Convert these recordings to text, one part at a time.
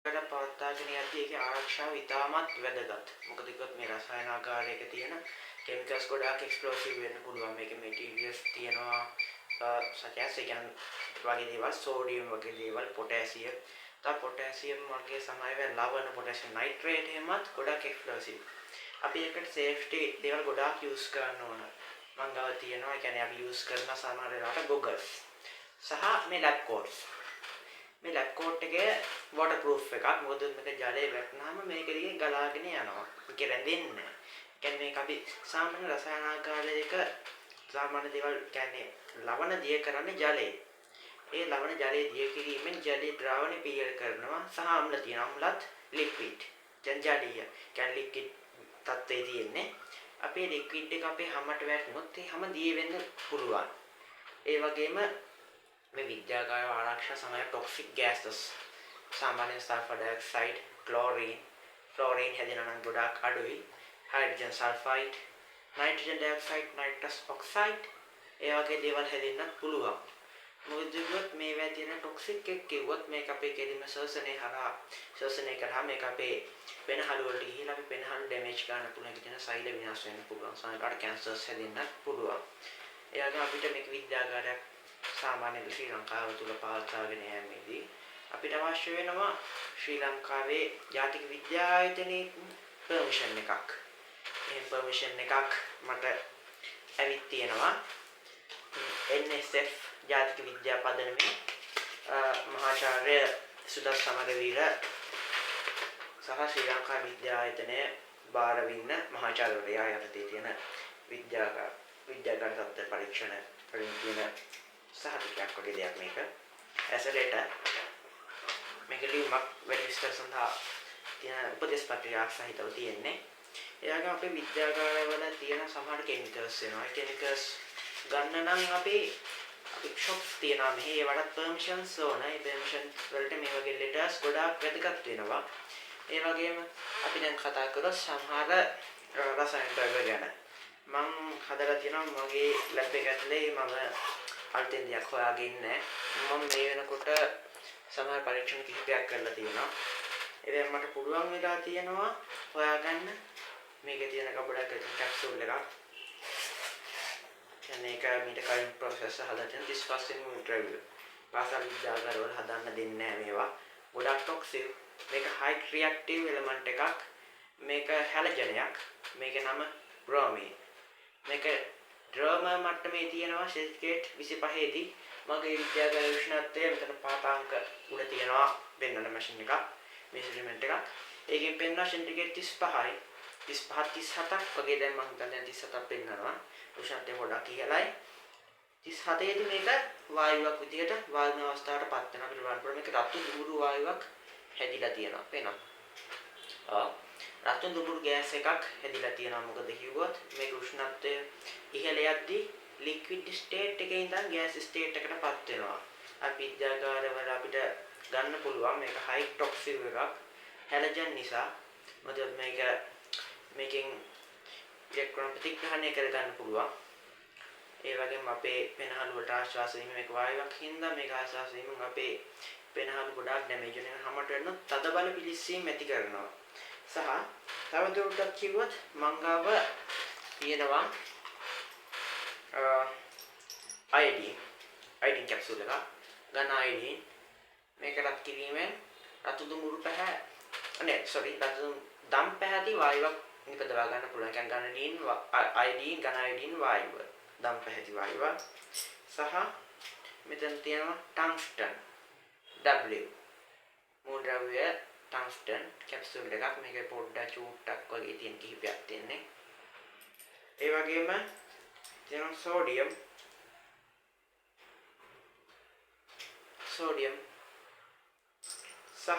පවත්වාගෙන යද්දී ඒකේ ආරක්ෂාව ඉතාමත් වැදගත්. මොකද කිව්වොත් මේ රසායනාගාරයක තියෙන කෙමිකල්ස් ගොඩාක් එක්ස්ප්ලෝසිව් වෙන්න පුළුවන්. මේකේ මැටීරියල්ස් තියෙනවා such as වගේ දේවල්, සෝඩියම් වගේ දේවල්, පොටෑසියම්. පොටෑසියම් වගේ සමහර ලවණ පොටෑසියම් නයිට්‍රේට් එහෙමත් ගොඩාක් එක්ස්ප්ලෝසිව්. අපි ඒකට සේෆ්ටි දේවල් ගොඩාක් යූස් කරන්න ඕන. මං ගාව තියෙනවා. ඒ කියන්නේ අපි යූස් කරන සමහර වෙලාවට ගොගල්ස් සහ මේ ලැබ් කෝට්ස්. මේ ලැබ් කෝට් එකේ වෝටර් ප්‍රූෆ් එකක්. මොකද මේක ජලයේ වැටුනහම මේක දිගේ ගලාගෙන යනවා. මේක රැඳෙන්නේ නැහැ. ඒ කියන්නේ මේක අපි සාමාන්‍ය රසායනාගාරයක සාමාන්‍ය දේවල් කියන්නේ ලවණ දිය කරන්නේ ජලයේ. ඒ ලවණ ජලයේ දිය කිරීමෙන් ජලයේ ද්‍රාවණය පියල් කරනවා සහ අම්ල තියෙන අම්ලත් ලික්විඩ්. දැන් ජලීය කියන්නේ ලික්විඩ් තත්ත්වයේ තියෙන්නේ. අපේ ලික්විඩ් එක අපේ හැමට වැටුනොත් ඒ හැම දිය වෙන්න පුළුවන්. ඒ වගේම මේ විද්‍යාගාර ආරක්ෂා සමය ටොක්සික් ගෑසස් සාමාන්‍ය සල්ෆර් ඩයොක්සයිඩ්, ක්ලෝරින් හැදෙනවා නම් ගොඩාක් අඩුයි. Hydrogen sulphide, nitrogen dioxide, nitrous oxide ඒ වගේ දේවල් හැදෙන්නත් පුළුවන්. මොකද මේවා තියෙන ටොක්සික් එක කිව්වොත් මේක අපේ කෙලින්ම ශෝෂණය කරා මේක අපේ පෙනහළු වලට ගිහින් අපි පෙනහළු ඩැමේජ් ගන්න පුළුවන් කියන සෛල විනාශ වෙන්න පුළුවන්. සමහරවිට කැන්සර්ස් හැදෙන්නත් පුළුවන්. ඒ වගේම අපිට මේක විද්‍යාගාරයක් සාමාන්‍ය ශ්‍රී ලංකාව තුල පවත්වාගෙන යෑමේදී අපිට අවශ්‍ය වෙනවා ශ්‍රී ලංකාවේ ජාතික විද්‍යා ආයතනයේ පර්මිෂන් එකක්. මේ පර්මිෂන් එකක් මට ඇවිත් තියෙනවා. NSF ජාතික විද්‍යා පදනමේ මහාචාර්ය සුදත් සමරවීර සහ ශ්‍රී ලංකා විද්‍යා ආයතනයේ බාරවින්න මහාචාර්යවරයා යටතේ තියෙන විද්‍යාගාර තත්ත්ව පරීක්ෂණ වලින් තියෙන සහතිකයක් වගේ දෙයක් මේක. ඇසලේට මේක ලියුමක් වැඩි විස්තර සඳහා තියෙන උපදේශ පත්‍රයක් සහිතව තියෙන්නේ. ඒ වගේම අපේ විද්‍යාගාරවල තියෙන සමහර කෙමිකල්ස් වෙනවා. ඒ කෙමිකල්ස් ගන්න නම් අපි ෂොප්ස් තියෙනවා මෙහි ඒවට පර්මිෂන්ස් ඕන. ඒ පර්මිෂන් වලට මේ වගේ ලෙටර්ස් ගොඩාක් වැදගත් වෙනවා. ඒ වගේම අපි දැන් කතා කරලා සමහර රසායන ද්‍රව්‍ය ගැන. මම හදලා තියෙනවා මගේ ලැබ් එක ඇතුලේ මම අලුතෙන් දෙයක් හොයාගෙන ඉන්නේ. මම මේ වෙනකොට සමහර පරීක්ෂණ කිහිපයක් කරලා තියෙනවා. ඒවෙන් මට පුළුවන් වෙලා තියෙනවා හොයාගන්න මේකේ තියෙන කබඩක් කැප්සූල් එකක්. කියන්නේ ඒක මීට කලින් ප්‍රොසෙස් හදලා තියෙන 35 වෙනි ඉන්ටර්වියු. පාසල් විද්‍යාගාරවල හදන්න දෙන්නේ නැහැ මේවා. ගොඩක් ටොක්සික්. මේක හයි රියැක්ටිව් එලිමන්ට් එකක්. මේක හැලජනයක්. මේකේ නම බ්‍රෝමීන්. මේක ද්‍රවම මට්ටමේ තියෙනවා සෙන්ටිග්‍රේඩ් 25 දී. මගේ විද්‍යාගාර උෂ්ණත්වය මෙතන පාතාංක උඩ තියෙනවා වෙනන මැෂින් එකක්. මෙෂර්මන්ට් එකක්. ඒකෙන් පෙන්වනවා සෙන්ටිග්‍රේඩ් 35යි. 35 37ක් වගේ දැන් මම හිතන්නේ 37ක් පෙන්වනවා. උෂ්ණත්වය ගොඩක් ඉහළයි. 37 දී මේක වායුවක් විදියට වායුන අවස්ථාවට පත් වෙනවා. අපිට බලන්න පුළුවන් මේක රතු දුඹුරු වායුවක් හැදිලා තියෙනවා. පේනවා. රතු දුඹුරු ගෑස් එකක් හැදිලා තියෙනවා. මොකද කිව්වොත් මේක උෂ්ණත්වය ඉහළ යද්දී ලික්විඩ් ස්ටේට් එකේ ඉඳන් ගෑස් ස්ටේට් එකට පත් වෙනවා. අපි විද්‍යාගාරවල අපිට ගන්න පුළුවන් මේක හයි ටොක්සික් එකක්. හැලජන් නිසා මොකද මේකෙන් ඉලෙක්ට්‍රෝන ප්‍රතිග්‍රහණය කර ගන්න පුළුවන්. ඒ වගේම අපේ පෙනහළු වලට ආශ්වාස වීම මේක වායුවක් හින්දා මේක ආශ්වාස වීමෙන් අපේ පෙනහළු ගොඩාක් ඩැමේජ් වෙනවා. හැමට වෙන තද බල පිලිස්සීම් ඇති කරනවා. සහ තවදුරටත් කිව්වොත් මංගාව තියෙනවා අයඩින් කැප්සූල් එක ඝන අයඩින් මේක රත් කිරීමෙන් රතු දුඹුරු දම් පැහැති වායුවක් නිපදවා ගන්න පුළුවන්. කියන්නේ ඝන අයඩින් වායුව දම් පැහැති වායුව සහ මෙතන තියෙනවා ටන්ග්ස්ටන් W මූලද්‍රව්‍ය ටන්ග්ස්ටන් කැප්සූල් එකක්. මේකේ පොඩ්ඩක් චූට්ටක් වගේ තියෙන කිහිපයක් තියෙන්නේ. ඒ වගේම තියෙනවා සෝඩියම් සහ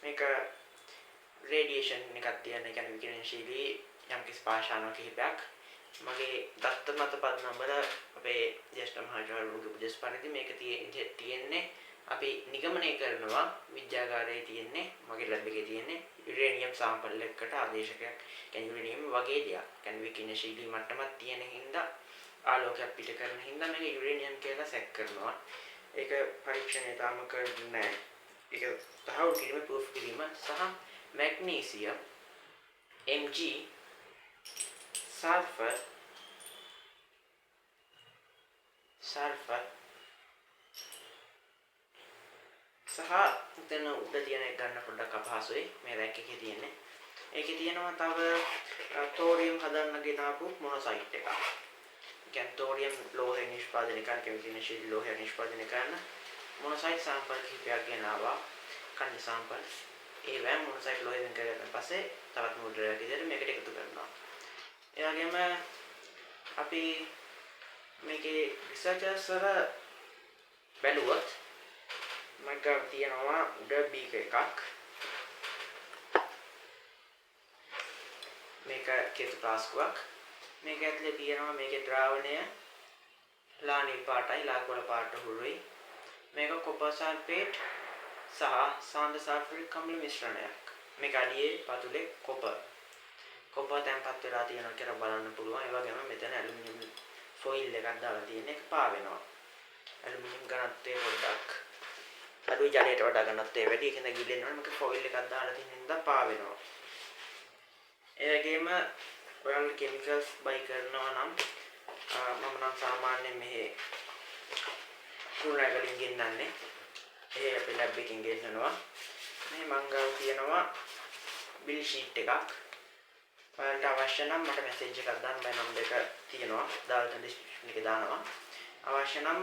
මේක රේඩියේෂන් එකක් තියෙන. ඒ කියන්නේ විකිරණශීලී යම්කිසි පාෂාණ කිහිපයක්. මගේ දත්ත මත පදනම්වල අපේ ජ්‍යෙෂ්ඨ මහාචාර්යවරුගේ උපදෙස් පරිදි මේක තියෙන්නේ අපි නිගමනය කරනවා විද්‍යාගාරයේ තියෙන්නේ මගේ ලැබ් එකේ තියෙන්නේ යුරේනියම් සාම්පල් එකකට ආදේශකයක්. කියන්නේ යුරේනියම් වගේ දෙයක්. කියන්නේ විකිරණශීලී මට්ටමක් තියෙන හින්දා ආලෝකයක් පිට කරන හින්දා මේක යුරේනියම් කියලා සැක කරනවා. ඒක පරීක්ෂණය තාම කරන්නේ නැහැ. ඒක තහවුරු කිරීම ප්‍රූෆ් කිරීම සහ මැග්නීසියම් Mg සල්ෆර් සහ එතන උඩ තියෙන එක ගන්න පොඩ්ඩක් අපහසුයි. මේ රැක් එකේ තියෙන්නේ. ඒකේ තියෙනවා තව තෝරියම් හදන්න ගෙනාපු මොනොසයිට් එකක්. කියන්නේ තෝරියම් ලෝහය නිෂ්පාදනය කරන කෙමිකල් ලෝහය නිෂ්පාදනය කරන මොනොසයිට් සාම්පල් කිහිපයක් ගෙනාවා. කන්‍ය සාම්පල්. ඒ වෑම් මොනොසයිට් ලෝහය වෙන් කරගෙන පස්සේ තවත් මූලද්‍රව්‍යයක් විදිහට මේකට එකතු කරනවා. ඒ වගේම අපි මේකේ රිසර්චර්ස් වල බැලුවොත් මම ගාව තියනවා උඩ බීක එකක්. මේක කේතු ප්ලාස්කුවක්. මේක ඇතුලේ තියෙනවා මේකේ ද්‍රාවණය ලා නිල් පාටයි ලා කොළ පාට හුරුයි. මේක කොපර් සල්ෆේට් සහ සාන්ද්‍ර සල්ෆරික් අම්ල මිශ්‍රණයක්. මේක අඩියේ පතුලේ කොපර් තැන්පත් වෙලා තියෙනවා කියලා බලන්න පුළුවන්. ඒ වගේම මෙතන ඇලුමිනියම් ෆොයිල් එකක් දාලා තියෙන එක පා වෙනවා. ඇලුමිනියම් ඝනත්වය පොඩ්ඩක් අඩුයි ජලයට වඩා ඝනත්වය වැඩි. ඒකෙන්ද ගිලෙනවා. මේක ෆොයිල් එකක් දාලා තියෙන නිසා පා වෙනවා. ඒ වගේම ඔයාලා කෙමිකල්ස් බයි කරනවා නම් මම නම් සාමාන්‍යයෙන් මෙහි කුණාගලින් ගෙන්නන්නේ. ඒ අපේ ලැබ් එකකින් ගෙන්නනවා. මේ මංගල් තියෙනවා බිල් ෂීට් එකක්. ඔයාලට අවශ්‍ය නම් මට මැසේජ් එකක් දාන්න මම නම්බර් එක තියෙනවා. දාලා ඩිස්ක්‍රිප්ෂන් එකේ දානවා. අවශ්‍ය නම්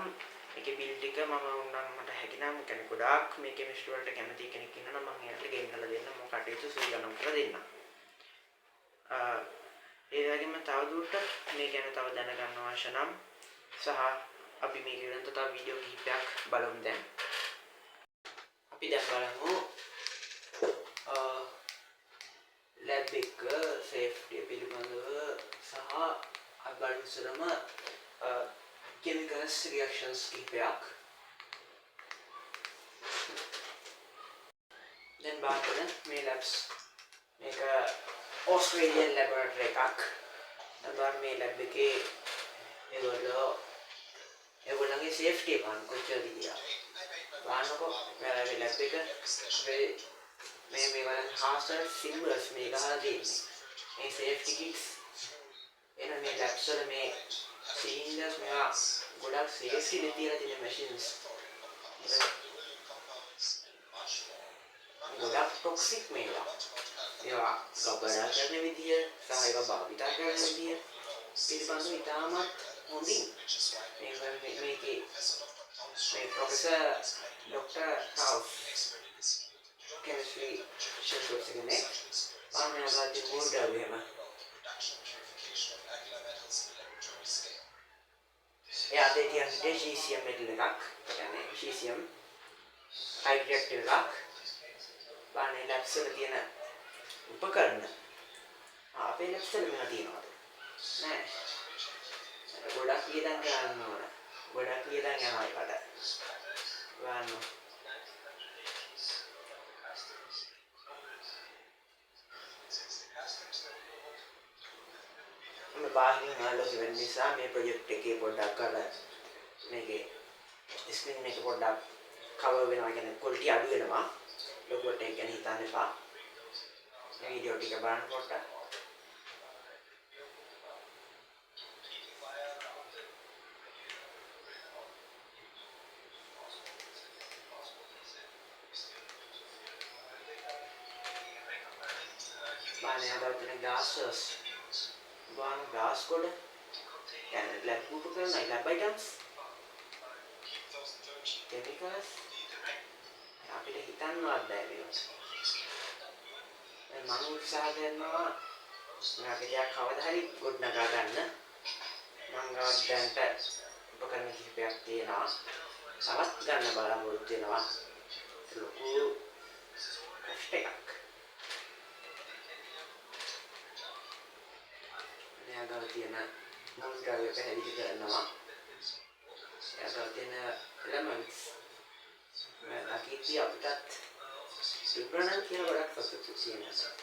ඒකේ බිල් ටික මම උන්නම් මට හැකි නම් කියන්නේ ගොඩාක් මේ කෙමිස්ට්‍රි වලට කැමති කෙනෙක් ඉන්නවා නම් මම එයාට ගෙන්නලා දෙන්න මොකක් කටයුතු සූදානම් කරලා දෙන්නම්. ඒ වගේම තවදුරටත් මේ ගැන තව දැනගන්න අවශ්‍ය නම් සහ අපි මේක ගැන තව වීඩියෝ කිහිපයක් බලමු දැන්. අපි දැන් බලමු ලැබ් එක සේෆ්ටි පිළිබඳව සහ අබල්සරම chemicals reactions කිහිපයක්. දැන් බලන්න මේ labs මේක Australian laboratory එකක්. දැන් මේ lab එකේ ඒගොල්ලන්ගේ safety එක ගන්න කොච්චරද කියලා. බලන්නකො මේ lab එක මේ වල hazard symbols මේ ගහලා තියෙන්නේ. මේ safety kits එන මේ labs වල මේ cylinders මේවා ගොඩක් safety දෙ තියලා තියෙන machines. ගොඩක් toxic මේවා. ඒවා ගබඩා කරන විදිය සහ ඒවා භාවිතා කරන විදිය පිළිබඳව ඉතාමත් හොඳින් මේකේ මේ ප්‍රොෆෙසර් ડોક્ટર රාව් කෙමිස්ට්‍රි ශිෂ්‍යයෙක් කෙනෙක් ආනයාගාදී මූලද්‍රව්‍යම එයාට කියන්නේ cesium මෙටල් එකක් කියන්නේ cesium හයිඩ්‍රේට් එකක් බානේ ලැබ්ස් වල තියෙන උපකරණ අපේ ලැබ්ස් වල මේවා තියෙනවද නෑ ගොඩක් වියදම් කරන්න ඕන ගොඩක් වියදම් යනවා ඒකට ගන්න මම බාහිරින් ආලෝක වෙන නිසා මේ ප්‍රොජෙක්ට් එකේ පොඩ්ඩක් කරලා මේකේ ස්ක්‍රීන් එක පොඩ්ඩක් කවර් වෙනවා කියන්නේ ක්වොලිටි අඩු වෙනවා ලොකුවට ඒක ගැන හිතන්න එපා මේ වීඩියෝ ටික බලන්න පොඩ්ඩක් बाने about the gases one gas code and lab उपकरण lab items chemicals අපිට හිතන්නවත් බැහැ මේක මම උත්සාහ කරනවා මේක දෙයක් කවදා හරි ගොඩනගා ගන්න මම ගාඩන්ට උපකරණ කිහිපයක් තියෙනවා තවත් ගන්න බලාපොරොත්තු වෙනවා ලොකු කෂ්ට එකක් එයාගාව තියෙන මූලද්‍රව්‍ය පැහැදිලි කරනවා එයාගාව තියෙන elements අකීතිය අපිටත් විප්‍රණන් කියන ගොඩක් සතුටු තියෙනවා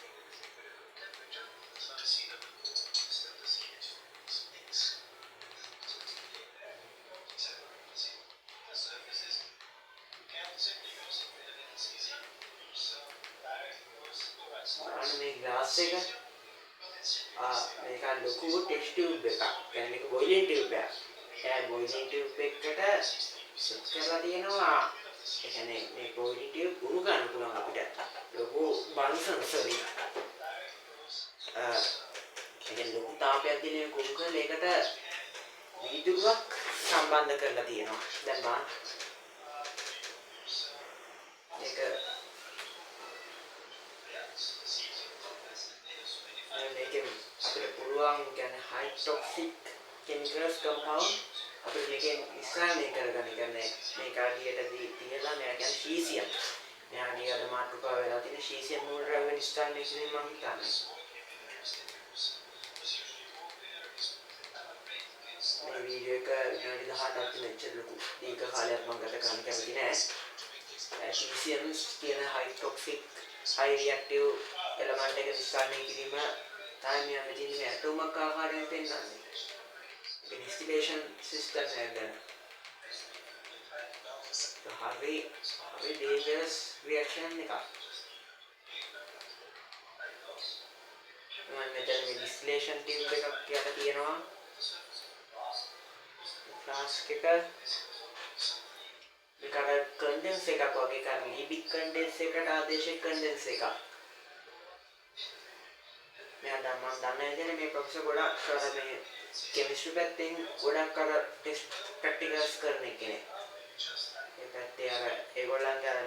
ෆ්ලාස් එක මේක ලොකු ටෙස්ට් ටියුබ් එකක්. يعني මේක බොයිලින් ටියුබ් එකක්. ඒ බොයිලින් ටියුබ් එකකට සෙට් කරලා තියෙනවා. ඒ කියන්නේ මේ බොයිලින් ටියුබ් උණු ගන්න පුළුවන් අපිට. ලොකු බන්සන්ස් වලින්. ඒ කියන්නේ ලොකු තාපයක් දිනේ කුණු කරලා ඒකට වීදුරුවක් සම්බන්ධ කරලා තියෙනවා. දැන් බලන්න. ඒක මේකෙන් අපිට පුළුවන් කියන්නේ high toxic chemicals compound අපිට මේකෙන් නිස්සාරණය කරගන්න. කියන්නේ මේක අඩියටදී තියලා මෙයා කියන්නේ ශීසියම්. මෙයා අඩියට මාතෘකාව වෙලා තියෙන ශීසියම් මූල ද්‍රව්‍ය නිස්සාරණය කිරීම මම හිතන්නේ. මේ වීඩියෝ එක විනාඩි 18ක් මෙච්චර ලොකු දීර්ඝ කාලයක් මම ගත කරන්න කැමති නෑ. ශීසියම් කියන high toxic high reactive element එක නිස්සාරණය කිරීම තමයි මේ මෙතන මේ ඇටෝමක් ආකාරයෙන් පෙන්වන්නේ. ඒ distillation system එක ගැන. හරි dangerous reaction එකක්. මම මෙතන මේ distillation tube එකක් කියලා තියෙනවා. flask එක මේක condense එකක් වගේ කරන ලිබික් condense එකට ආදේශික condense එකක්. මම දන්නේ නැහැ මේ ප්‍රොෆෙසර් ගොඩක් කර මේ කෙමිස්ට්‍රි පැත්තෙන් ගොඩක් අර ටෙස්ට් ප්‍රැක්ටිකල්ස් කරන කෙනෙක්. ඒ පැත්තේ අර ඒගොල්ලන්ගේ අර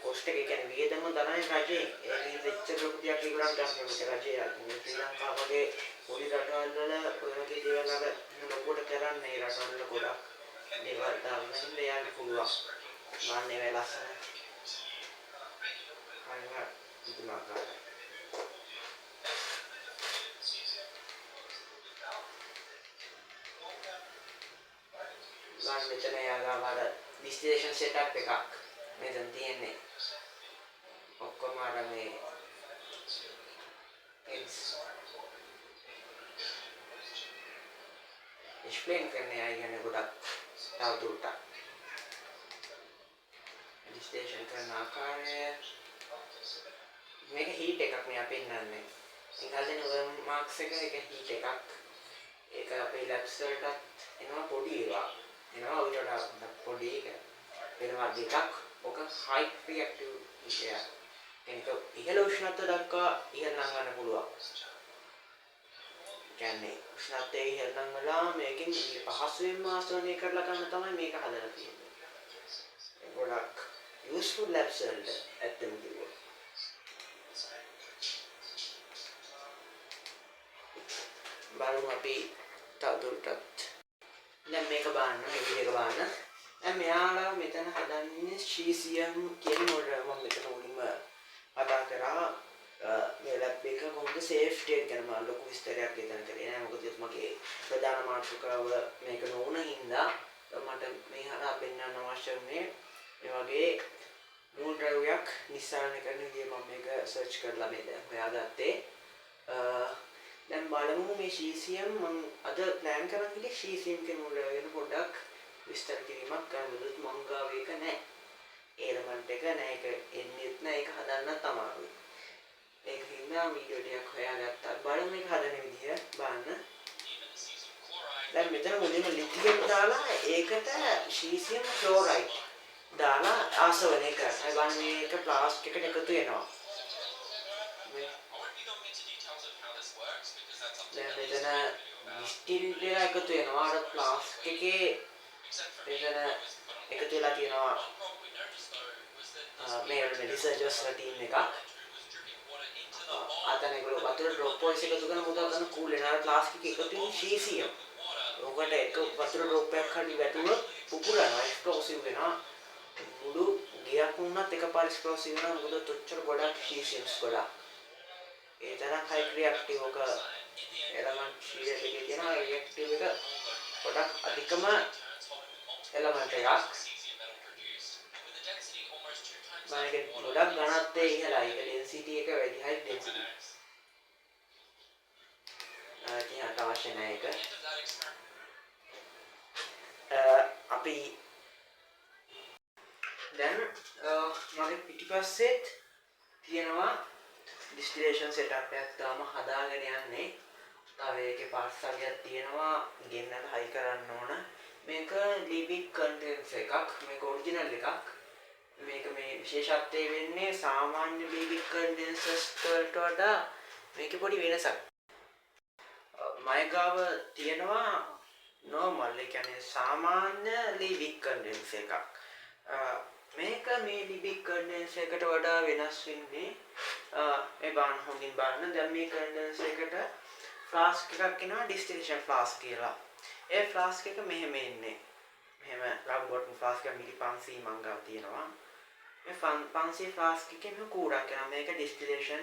කොස්ට් එක කියන්නේ වියදම දරන්නේ රජේ. ඒ නිසා එච්චර ලොකු දෙයක් ඒගොල්ලන් ගන්න මේ රජේ මේ ශ්‍රී ලංකාව වගේ පොඩි රටවල් වල ඔය වගේ දේවල් අර ලොකුට කරන්නේ ඒ රටවල් වල ගොඩක් දේවල් දාන්න හින්දා යන්න පුළුවන්. මාන්නේ වේ ලස්සන. අයිව ඉතිමාකා මෙතන යාගාව අර distillation setup එකක් මෙතන තියෙන්නේ. ඔක්කොම අර මේ explain කරන්නේ අය ගැන ගොඩක් තවදුරටත්. distillation කරන ආකාරය මේක heat එකක් මේ අපි ඉන්නන්නේ. ඉංග්‍රීසියෙන් ඔය මාක්ස් එක heat එකක්. ඒක අපේ labs වලට එනවා පොඩි ඒවා. එනවා උඩට පොඩි එක වෙනවා දෙකක්. ඔක high reactive එක. ඒක ඉහළ උෂ්ණත්වය දක්වා ඉහළ නංවන්න පුළුවන්. කියන්නේ උෂ්ණත්වය ඉහළ නංවලා මේකෙන් පහසුවෙන්ම ආසනය කරලා ගන්න තමයි මේක හදලා තියෙන්නේ. ඒක ගොඩක් useful labs වලට ඇත්තම කිව්වොත්. බලමු අපි තවදුරටත්. දැන් මේක බලන්න මේ විදිහට බලන්න. දැන් මෙයාලා මෙතන හදන්නේ ශීසියම් කියන මොඩල් මම මෙතන උඩින්ම කතා කරා. මේ ලැබ් එක කොහොමද සේෆ්ටි එක ගැන මම ලොකු විස්තරයක් දෙන්න කරේ නෑ. මොකද මගේ ප්‍රධාන මාතෘකාව මේක නොවුන හින්දා මට මේ හරහා පෙන්වන්න අවශ්‍ය වුණේ මේ වගේ මූල ද්‍රව්‍යයක් නිස්සාරණය කරන විදිහ මම මේක සර්ච් කරලා මේ දැන් හොයාගත්තේ. දැන් බලමු මේ ශීසියම් මම අද ප්ලෑන් කරන් ඉන්නේ ශීසියම් කියන මූල ද්‍රව්‍ය පොඩ්ඩක් විස්තර කිරීමක් කරමුද මං ගාව එක නෑ. එලමන්ට් එක නෑ. ඒක එන්නේත් නෑ. ඒක හදන්නත් අමාරුයි. ඒක හින්දා වීඩියෝ ටිකක් හොයාගත්තා. බලමු මේක හදන විදිහ බලන්න. දැන් මෙතන මුලින්ම ලිතියම් දාලා ඒකට ශීසියම් ක්ලෝරයිඩ් දාලා ආසවනය කරනවා. බලන්න මේක ප්ලාස්ටික් එකට එකතු වෙනවා. දැන් මෙතන ස්ටිල් එක එකතු වෙනවා. අර ප්ලාස්ටික් එකේ මෙතන එකතු වෙලා තියෙනවා මේ රිසර්චර්ස්ලා ටීම් එකක්. අතන ඒගොල්ලෝ වතුර ඩ්‍රොප් පොයින්ට්ස් එකතු කරන මොකද ගන්න කූල් වෙන අර ප්ලාස්ටික් එකතු වෙන ශීසියම්. ඔකට එක වතුර ඩ්‍රොප් එකක් හරි වැටුනොත් පුපුරනවා එක්ස්ප්ලෝසිව් වෙනවා. මුළු ගියක් වුණත් එකපාර එක්ස්ප්ලෝසිව් වෙනවා. මොකද තොච්චර ගොඩක් ශීසියම්ස් ගොඩක්. ඒ තරම් හයි රියැක්ටිව් එක එලමන්ට් ශීලයට එකේ තියෙන රියැක්ටිව් එක ගොඩක් අධිකම එලමන්ට් එකක්. මාගේ ගොඩක් ගණන්තේ ඉහළයි. ඒක ඩෙන්සිටි එක වැඩි හයි ඩෙන්සිටි. තියන්න අවශ්‍ය නැහැ ඒක. අපි දැන් මගේ පිටිපස්සෙත් තියෙනවා distillation setup එකක් තාම හදාගෙන යන්නේ. තව ඒකේ parts වර්ගයක් තියෙනවා ගෙන්නලා high කරන්න ඕන. මේක Liebig condenser එකක්. මේක original එකක්. මේක මේ විශේෂත්වය වෙන්නේ සාමාන්‍ය Liebig condensers වලට වඩා මේකේ පොඩි වෙනසක්. මගේ ගාව තියෙනවා normal ඒ කියන්නේ සාමාන්‍ය Liebig condenser එකක්. මේක මේ Liebig condenser එකට වඩා වෙනස් වෙන්නේ මේ බලන්න හොඳින් බලන්න. දැන් මේ condenser එකට flask එකක් එනවා distillation flask කියලා. ඒ flask එක මෙහෙම එන්නේ. මෙහෙම rubber bottle flask එක මිලි 500 මං ගාව තියෙනවා. මේ 500 flask එකේ මෙහෙම කූඩක් යනවා. මේක distillation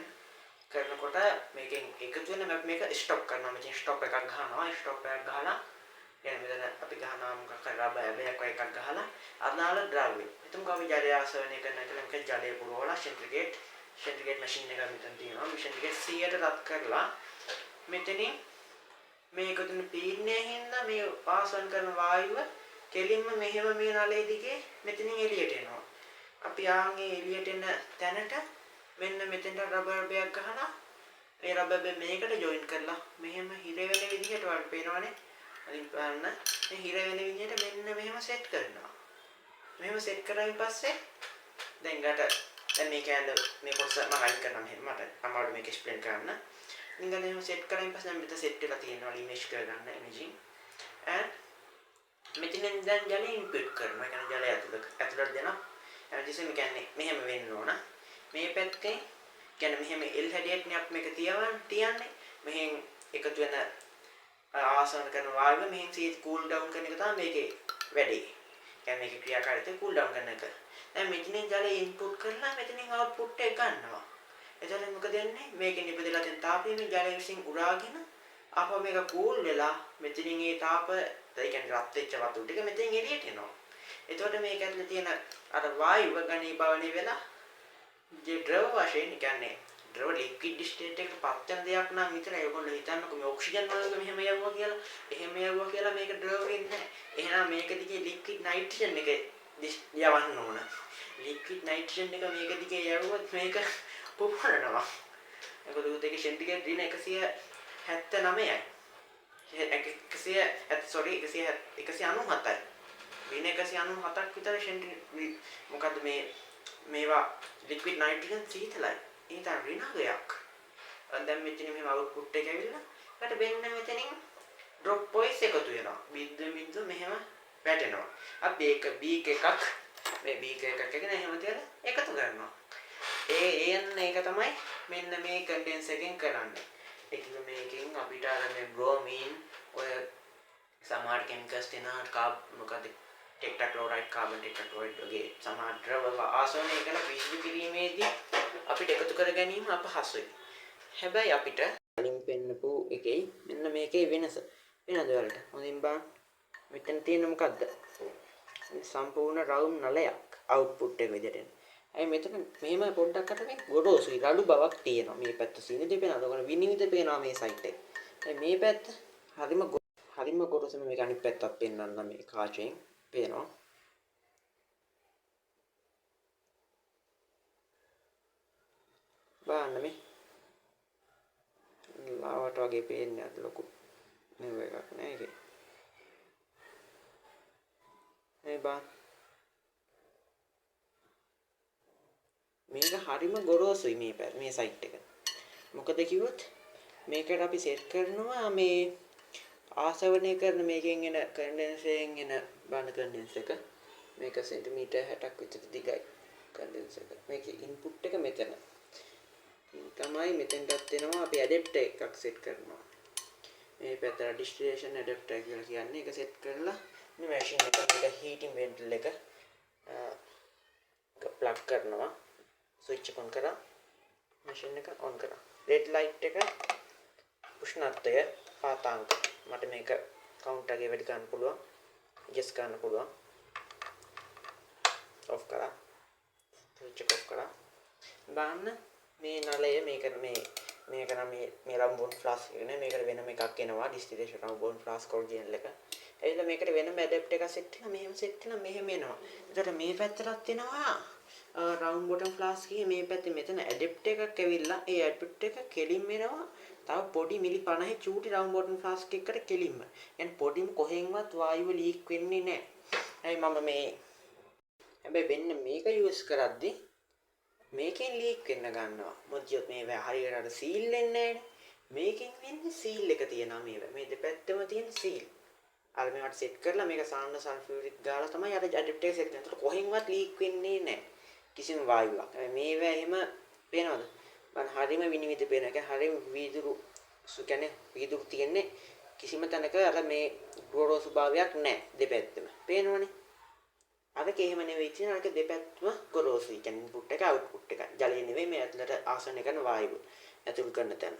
කරනකොට මේකෙන් එකතු වෙන මේක ස්ටොප් කරනවා. මෙතන ස්ටොප් එකක් ගන්නවා. ස්ටොප් එකක් ගහලා يعني මෙතන අපි ගහනවා මොකක් හරි රබර් ඇබයක් වගේ එකක් ගහලා අදාළ ද්‍රව්‍ය. එතකොට අපි ජලය ආසවණය කරන එක මේක ජලය පුරවලා සෙන්ට්‍රිගේට් මැෂින් එකක් මෙතන තියෙනවා. මේ සෙන්ට්‍රිගේට් 100ට රත් කරලා මෙතනින් මේක තුන පීඩනය හින්දා මේ ආසවන කරන වායුව කෙලින්ම මෙහෙම මේ නලයේ දිගේ මෙතනින් එළියට එනවා. අපි ආන්ගේ එළියට එන තැනට මෙන්න මෙතෙන්ට රබර් බෑග් ගහලා ඒ රබර් බෑග් මේකට ජොයින් කරලා මෙහෙම හිර වෙන විදිහට වඩ පේනවනේ. අනිත් බලන්න මේ හිර වෙන විදිහට මෙන්න මෙහෙම සෙට් කරනවා. මෙහෙම සෙට් කරායින් පස්සේ දැන් මේ කෑල්ල මේ කොටස මම අයින් කරනවා මෙහෙම මට අමාරු මේක එක්ස්ප්ලেইন කරන්න. ඉතින් එහෙම සෙට් කරායින් පස්සේ දැන් මෙතන සෙට් වෙලා තියෙනවා ඉමේජ් කරගන්න ඉමේජින්. and මෙතනින් දැන් ජලය ඉන්පුට් කරනවා. ඒ කියන්නේ ජලය ඇතුළට දෙනවා. එනිසා මේ කියන්නේ මෙහෙම වෙන්න ඕන. මේ පැත්තේ කියන්නේ මෙහෙම L හැඩයක්නේ අපි මේක තියන්නේ. මෙහෙන් එකතු වෙන ආසන කරන වායුව මෙහෙන් සීත් කූල් ඩවුන් කරන එක තමයි මේකේ වැඩේ. කියන්නේ මේකේ ක්‍රියාකාරීත්වය කූල් ඩවුන් කරන එක. දැන් මෙතනින් ජලය ඉන්පුට් කරලා මෙතනින් අවුට්පුට් එක ගන්නවා. එතකොට මොකද වෙන්නේ? මේකෙන් ඉපදලා තියෙන තාපයෙන් ජලය විසින් උරාගෙන ආපහු මේක කූල් වෙලා මෙතනින් ඒ තාප ඒ කියන්නේ රත් වෙච්ච වතුර ටික මෙතෙන් එළියට එනවා. එතකොට මේක ඇතුලේ තියෙන අර වායුව ඝනීභවණය වෙලා જે ද්‍රව වශයෙන් කියන්නේ ද්‍රව ලික්විඩ් ස්ටේට් එකට පත් වෙන දෙයක් නම් විතරයි ඔයගොල්ලෝ හිතන්නකෝ මේ ඔක්සිජන් වලක මෙහෙම යවුවා කියලා. එහෙම යවුවා කියලා මේක ද්‍රව වෙන්නේ නැහැ. එහෙනම් මේක දිගේ ලික්විඩ් නයිට්‍රජන් එක යවන්න ඕන. ලික්විඩ් නයිට්‍රජන් එක මේක දිගේ යවුවොත් මේක පුපුරනවා. ඒකද උදේක සෙන්ටිග්‍රේඩ් දින 179යි. 197යි. දින 197ක් විතර සෙන්ටිග්‍රේඩ් මොකද්ද මේවා ලික්විඩ් නයිට්‍රජන් සීතලයි. ඒ තමයි ඍණාගයක්. දැන් මෙතන මෙහෙම අවුට්පුට් එක ඇවිල්ලා ඊට වෙන්න මෙතනින් ඩ්‍රොප් පොයින්ට්ස් එකතු වෙනවා. බිඳ මෙහෙම වැටෙනවා. අපි ඒක බීක් එකක් මේ බීක් එකක් එකගෙන එහෙම තියලා එකතු කරනවා. ඒක තමයි මෙන්න මේ කන්ඩෙන්ස් එකෙන් කරන්නේ. ඒක මේකෙන් අපිට අර මේ බ්‍රෝමීන් ඔය සමහර කෙමිකල්ස් තියෙනවා මොකද ටෙට්‍රාක්ලෝරයිඩ් කාබන් ටෙට්‍රාක්ලෝරයිඩ් වගේ සමහර ද්‍රව ආසෝනය කරලා පිරිසිදු කිරීමේදී අපිට එකතු කර ගැනීම අපහසුයි. හැබැයි අපිට කලින් පෙන්නපු එකේ මෙන්න මේකේ වෙනස වෙනද වලට හොඳින් බලන්න. මෙතන තියෙන මොකද්ද? සම්පූර්ණ රවුම් නලයක් අවුට්පුට් එක විදිහට. අය මෙතන මෙහෙම පොඩ්ඩක් අත මේ ගොඩෝසුයි රළු බවක් තියෙනවා. මේ පැත්ත සීනිදි පේනවා. ඔතන විනිවිද පේනවා මේ සයිඩ් එක. මේ පැත්ත හරිම ගොඩෝසු මේක අනිත් පැත්තත් පෙන්වන්න මේ කාචයෙන් පේනවා. බලන්න මේ ලාවට වගේ පේන්නේ අද ලොකු නෙව එකක් නෑ ඒකේ. මේ බලන්න මේක හරිම ගොරෝසුයි මේ සයිට් එක. මොකද කිව්වොත් මේකට අපි සෙට් කරනවා මේ ආසවණය කරන මේකෙන් එන කන්ඩෙන්සයෙන් එන බාන කන්ඩෙන්ස් එක. මේක සෙන්ටිමීටර් 60ක් විතර දිගයි කන්ඩෙන්ස් එක. මේකේ ඉන්පුට් එක මෙතන. තමයි මෙතෙන්ටත් එනවා අපි ඇඩැප්ටර් එකක් සෙට් කරනවා. මේ පැත්තට ඩිස්ටිලේෂන් ඇඩැප්ටර් කියලා කියන්නේ. ඒක සෙට් කරලා මේ මැෂින් එකට හීටින් වෙන්ටල් එක ප්ලග් කරනවා. ස්විච් එක ඔන් කරා මැෂින් එක ඔන් කරා. රෙඩ් ලයිට් එක උෂ්ණත්වය පාතාංක මට මේක කවුන්ටර් එකේ වැඩි ගන්න පුළුවන්. ගෙස් ගන්න පුළුවන්. ඔෆ් කරා. ස්විච් එක ඔෆ් කරා. බලන්න මේ නලය මේක නම් මේ රම්බෝන් ෆ්ලාස්ක් එක නේ මේකට වෙනම එකක් එනවා ඩිස්ටිලේෂන් රම්බෝන් ෆ්ලාස්ක් ඔරිජිනල් එක. එවිල මේකට වෙනම ඇඩැප්ටර් එකක් සෙට් කරලා මෙහෙම සෙට් කරලා මෙහෙම එනවා. එතකොට මේ පැත්තටත් එනවා රවුන්ඩ් බොටම් ෆ්ලාස්ක් එකේ මේ පැත්තේ මෙතන ඇඩැප්ටර් එකක් ඇවිල්ලා ඒ ඇඩැප්ටර් එක කෙලින්ම එනවා තව පොඩි මිලි 50 චූටි රවුන්ඩ් බොටම් ෆ්ලාස්ක් එකකට කෙලින්ම. يعني පොඩිම කොහෙන්වත් වායුව ලීක් වෙන්නේ නැහැ. මම මේ හැබැයි වෙන්න මේක යූස් කරද්දි මේකෙන් ලීක් වෙන්න ගන්නවා. මොකද මේ හරියට අර සීල් වෙන්නේ නැහැ. මේකෙන් වෙන්නේ සීල් එක තියෙනවා මේ දෙපැත්තම තියෙන සීල්. අර මේවට සෙට් කරලා මේක සාන්න සල්ෆියුරික් ගාලා තමයි අර ඇඩැප්ටර් එක සෙට් කරන්නේ. ඒකට කොහෙන්වත් ලීක් වෙන්නේ නැහැ. කිසිම වායුවක්. මේවා එහෙම පේනවද? මම හරීම විනිවිද පේනවා. ඒ කියන්නේ හරීම වීදුරු කියන්නේ වීදුරු තියෙන්නේ කිසිම තැනක අර මේ ගොරෝසු ස්වභාවයක් නැහැ දෙපැත්තම. පේනවනේ? අරක එහෙම නෙවෙයි තියෙන අරක දෙපැත්තම ගොරෝසුයි. කියන්නේ ඉන්පුට් එක අවුට්පුට් එක. ජලය නෙවෙයි මේ ඇතුළට ආසරණය කරන වායුව. ඇතුල් කරන තැන.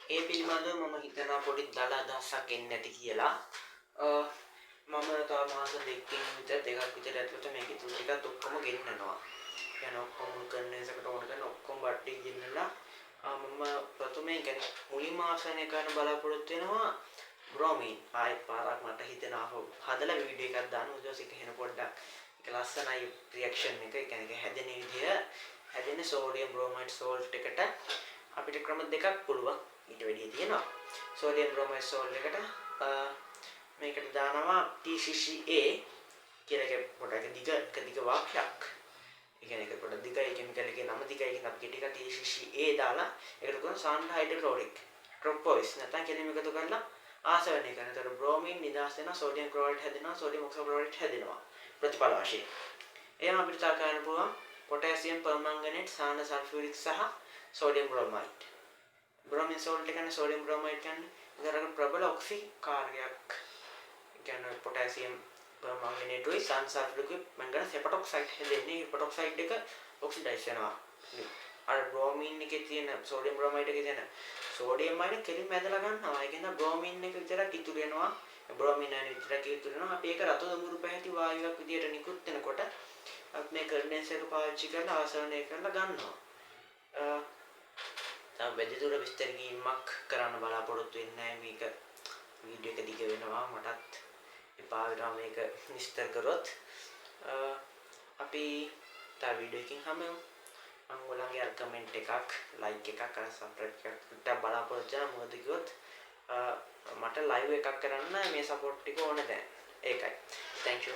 ඒ පිළිබඳව මම හිතනවා පොඩි දල අදහසක් එන්නේ නැති කියලා. මම තව මාස දෙකකින් විතර දෙකක් විතර ඇතුළත මේක ඉතුරු ටිකත් ඔක්කොම ගෙන්නනවා. يعني ඔක්කොම කන්ඩෙන්සර් එකට ඕන කරන ඔක්කොම බට්ටි ගෙන්නලා මම ප්‍රථමයෙන් කියන්නේ මුලින්ම ආසරණය කරන්න බලාපොරොත්තු වෙනවා බ්‍රොමීන්. ආයෙත් පාරක් මට හිතෙනවා හදලා වීඩියෝ එකක් දාන්න උදේට එක වෙන පොඩ්ඩක් ඒක ලස්සනයි රියැක්ෂන් එක. ඒ කියන්නේ හැදෙන විදිය හැදෙන සෝඩියම් බ්‍රොමයිඩ් සෝල්ට් එකට අපිට ක්‍රම දෙකක් පුළුවන්. ඊට වැඩිය තියෙනවා. සෝඩියම් බ්‍රොමයිඩ් සෝල්ට් එකට මේකට දානවා TCCA කියලා එක පොඩක් දිග වාක්‍යයක්. ඒ කියන්නේ ඒක පොඩක් දිගයි කෙමිකල් එකේ නම දිගයි කියන අපි ටික TCCA දාලා ඒකට කරන සාන්ඩ් හයිඩ්‍රොක්ලොරික් ට්‍රොපොයිස් නැත්නම් කෙලිම එකතු කරලා ආසවණය කරන. ඒතර බ්‍රෝමීන් නිදාස් වෙනවා, සෝඩියම් ක්ලෝරයිඩ් හැදෙනවා, සෝඩියම් ඔක්සෝක්ලෝරයිඩ් හැදෙනවා ප්‍රතිඵල වශයෙන්. එහෙනම් අපිට තා කරන්න පුළුවන් පොටෑසියම් පර්මංගනේට්, සාන සල්ෆියුරික් සහ සෝඩියම් බ්‍රොමයිඩ්. බ්‍රොමින් සෝල්ට් එකනේ සෝඩියම් බ්‍රොමයිඩ් කියන්නේ ඒතරම් ප්‍රබල ඔක්සි කාර්යයක්. කියන්නේ පොටෑසියම් පර්මංගනේට්ුයි සාන සල්ෆියුරික් මංගන හෙපටොක්සයිඩ් හැදෙන්නේ. හෙපටොක්සයිඩ් එක ඔක්සිඩයිස් වෙනවා. අර බ්‍රොමීන් එකේ තියෙන සෝඩියම් බ්‍රොමයිඩ් එකේ තියෙන සෝඩියම් අයන කෙලින්ම ඇදලා ගන්නවා. ඒකෙන්ද බ්‍රොමීන් එක විතරක් ඉතුරු වෙනවා. බ්‍රොමීන් අයන විතරක් ඉතුරු වෙනවා. අපි ඒක රතු දඹුරු පැහැති වායුවක් විදියට නිකුත් වෙනකොට අපි මේ කන්ඩෙන්සර් එක පාවිච්චි කරලා ආසරණය කරලා ගන්නවා. තව වැඩිදුර විස්තර කිරීමක් කරන්න බලාපොරොත්තු වෙන්නේ නැහැ. මේක වීඩියෝ එක දිග වෙනවා. මටත් එපා වෙනවා මේක විස්තර කරොත්. අපි තව වීඩියෝ එකකින් හමුවෙමු. මම ඔයගොල්ලන්ගේ අර කමෙන්ට් එකක්, ලයික් එකක්, අර සබ්ස්ක්‍රයිබ් එකක් බලාපොරොත්තු වෙනවා. මොකද කිව්වොත් මට ලයිව් එකක් කරන්න මේ සපෝට් ටික ඕනේ දැන්. ඒකයි. Thank you.